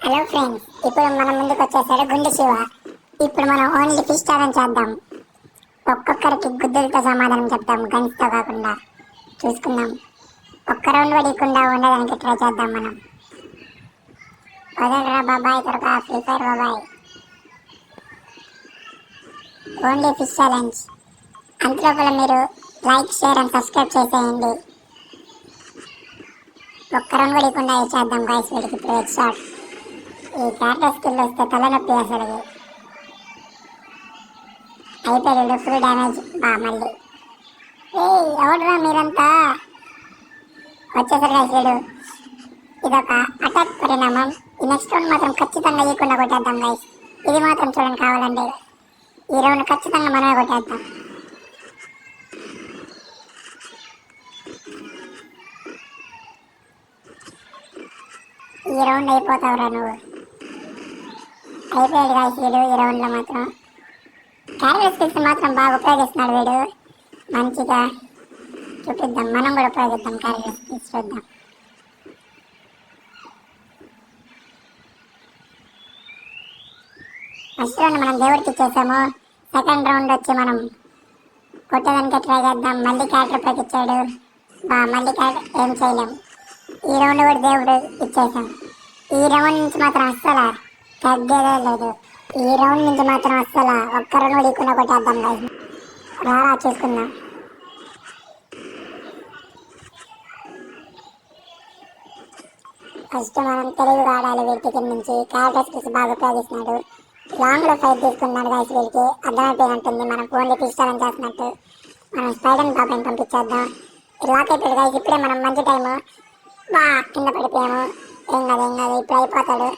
Hello friends, ఇప్పుడు మన ముందుకు వచ్చేసాడు గుండె శివ. ఇప్పుడు మనం ఓన్లీ ఫిష్ ఛాలెంజ్ చేద్దాం. ఒక్కొక్కరికి గుడ్డలతో సమాధానం చెప్తాం, గన్స్ తో కాకుండా. చూసుకుందాం. ఒక్క రౌండ్ పడకుండా ఉండడానికి ట్రై చేద్దాం మనం. వదలరా బాబాయ్, త్వరగా ఫ్రీ ఫైర్ బాబాయ్. Only fish challenge. అంతలోపల మీరు లైక్, షేర్ అండ్ సబ్స్క్రైబ్ చేసేయండి. ఒక్క రౌండ్ పడకుండా చేద్దాం గాయస్. వీడికి ఇప్పుడు హెడ్ షాట్. ఈ క్యారెక్టర్ స్కిల్ వస్తే తలనొప్పి అసలు. అయిపోయాడు, ఫుల్ డ్యామేజ్. మళ్ళీ ఎవడరా మీరంతా వచ్చేసరి గైస్. ఇదొక అటాక్ పరిణామం. ఈ నెక్స్ట్ రౌండ్ మాత్రం ఖచ్చితంగా ఇవ్వకుండా కొట్టేద్దాం గైస్. ఇది మాత్రం చూడండి కావాలండి. ఈ రౌండ్ ఖచ్చితంగా మనమే కొట్టేద్దాం. ఈ రౌండ్ అయిపోతావురా నువ్వు. అయిపోయాడు గాయస్ వీడు. ఈ రౌండ్లో మాత్రం క్యారెక్టర్ స్కిల్స్ మాత్రం బాగా ఉపయోగిస్తున్నాడు వీడు. మంచిగా చూపిద్దాం, మనం కూడా ఉపయోగిద్దాం క్యారెక్టర్ స్కిల్స్. చూద్దాం. ఫస్ట్ రౌండ్ మనం దేవుడికి ఇచ్చేసాము. సెకండ్ రౌండ్ వచ్చి మనం కొట్టడానికి ట్రై చేద్దాం. మళ్ళీ క్యారెక్టర్ పైకి ఇచ్చాడు. మళ్ళీ క్యారెక్టర్ ఏం చేయలేం. ఈ రౌండ్ కూడా దేవుడు ఇచ్చేసాం. ఈ రౌండ్ నుంచి మాత్రం అస్సలు తగ్గేదే లేదు. ఈ రౌండ్ నుంచి మాత్రం అస్సలు ఒక్క రౌండ్ లేకుండా కొట్టేద్దాం గైస్. రారా చూసుకుందాం. ఫస్ట్ మనం తెలుగుగా ఆడాలి. వీటి కింద నుంచి క్యారెక్టర్ స్కిల్స్ బాగా ఉపయోగిస్తున్నాడు. లాంగ్ లో ఫైట్ తీసుకున్నాడు గైస్. వీడికి అర్థమైపోయినట్టుంది మనం ఓన్లీ పిస్టల్ చేస్తున్నట్టు. మనం స్పైడర్ బాబాయ్ని పంపించేద్దాం. లాక్ అయిపోయాడు గైస్. ఇప్పుడే మనం మంచి టైము. కింద పడిపోయాము. ఏం కాదు ఇప్పుడు అయిపోతాడు.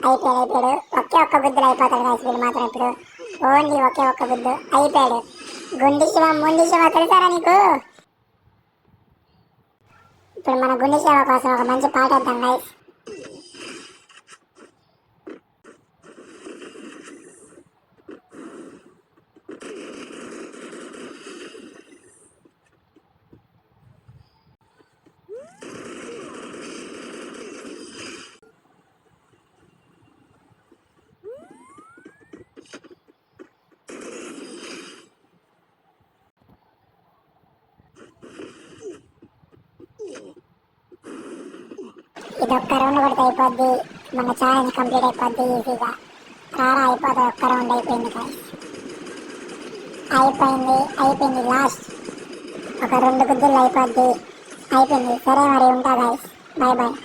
అయిపోయాడు. ఒకే ఒక్క గుద్దులు అయిపోతాడు గైస్ వీడు మాత్రం. ఇప్పుడు ఓన్లీ ఒకే ఒక్క గుద్దు అయిపోయాడు. గుండి శివ, ముండి శివ తెలుసారా నీకు? ఇప్పుడు మన గుండి శివ కోసం ఒక మంచి పాట వేద్దాం గైస్. ఇది ఒక్క రౌండ్ కొడితే అయిపోద్ది. మన ఛాలెంజ్ కంప్లీట్ అయిపోద్ది ఈజీగా. రారా అయిపోతుంది. ఒక్క రౌండ్ అయిపోయింది గైస్. అయిపోయింది లాస్ట్ ఒక 2 గుద్దులు అయిపోద్ది. అయిపోయింది. సరే మరి ఉంటా గైస్. Bye bye.